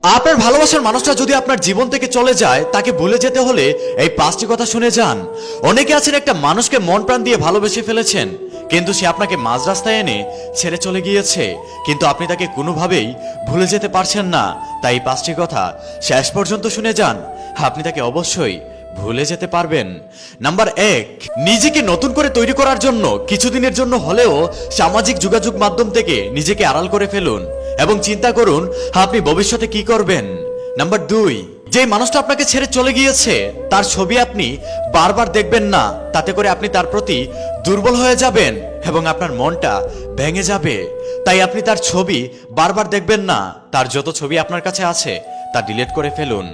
আপনার ভালোবাসার মানুষটা যদি আপনার জীবন থেকে চলে যায়, তাকে ভুলে যেতে হলে এই 5টি কথা শুনে যান। অনেকে আছেন একটা মানুষকে মন প্রাণ দিয়ে ভালোবেসে ফেলেছেন, কিন্তু সে আপনাকে মাঝ রাস্তায় এনে ছেড়ে চলে গিয়েছে, কিন্তু আপনি তাকে কোনোভাবেই ভুলে যেতে পারছেন না। তাই এই 5টি কথা শেষ পর্যন্ত শুনে যান, আপনি তাকে অবশ্যই ভুলে যেতে পারবেন। নাম্বার 1, নিজেকে নতুন করে তৈরি করার জন্য কিছুদিনের জন্য হলেও সামাজিক যোগাযোগ মাধ্যম থেকে নিজেকে আড়াল করে ফেলুন এবং চিন্তা করুন আপনি ভবিষ্যতে কি করবেন। নাম্বার 2, যে মানুষটা আপনাকে ছেড়ে চলে গিয়েছে তার ছবি আপনি বারবার দেখবেন না, তাতে করে আপনি তার প্রতি দুর্বল হয়ে যাবেন এবং আপনার মনটা ভেঙে যাবে। তাই আপনি তার ছবি বারবার দেখবেন না, তার যত ছবি আপনার কাছে আছে তা ডিলিট করে ফেলুন।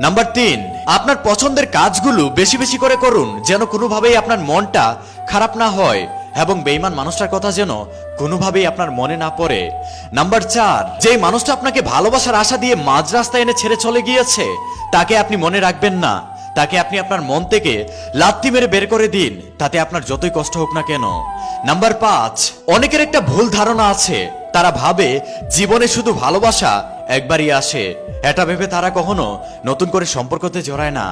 নাম্বার 3, আপনার পছন্দের কাজগুলো বেশি বেশি করে করুন, যেন কোনোভাবেই আপনার মনটা খারাপ না হয় এবং বেঈমান মানুষটার কথা যেন কোনোভাবেই আপনার মনে না পড়ে। নাম্বার 4, যেই মানুষটা আপনাকে ভালোবাসার আশা দিয়ে মাঝ রাস্তায় এনে ছেড়ে চলে গিয়েছে তাকে আপনি মনে রাখবেন না, তাকে আপনি আপনার মন থেকে লাথি মেরে বের করে দিন, তাতে আপনার যতই কষ্ট হোক না কেন। নাম্বার 5, অনেকের একটা ভুল ধারণা আছে, তারা ভাবে জীবনে শুধু ভালোবাসা একবারই আসে, এটা ভেবে তারা কখনো নতুন করে সম্পর্কতে জড়ায় না।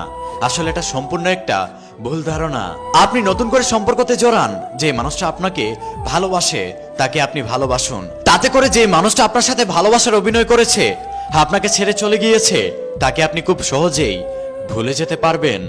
আসলে এটা সম্পূর্ণ একটা ভুল ধারণা। আপনি নতুন করে সম্পর্কতে জড়ান, যে মানুষটা আপনাকে ভালোবাসে তাকে আপনি ভালোবাসুন, তাতে করে যে মানুষটা আপনার সাথে ভালোবাসার অভিনয় করেছে, আপনাকে ছেড়ে চলে গিয়েছে, তাকে আপনি খুব সহজেই ভুলে যেতে পারবেন।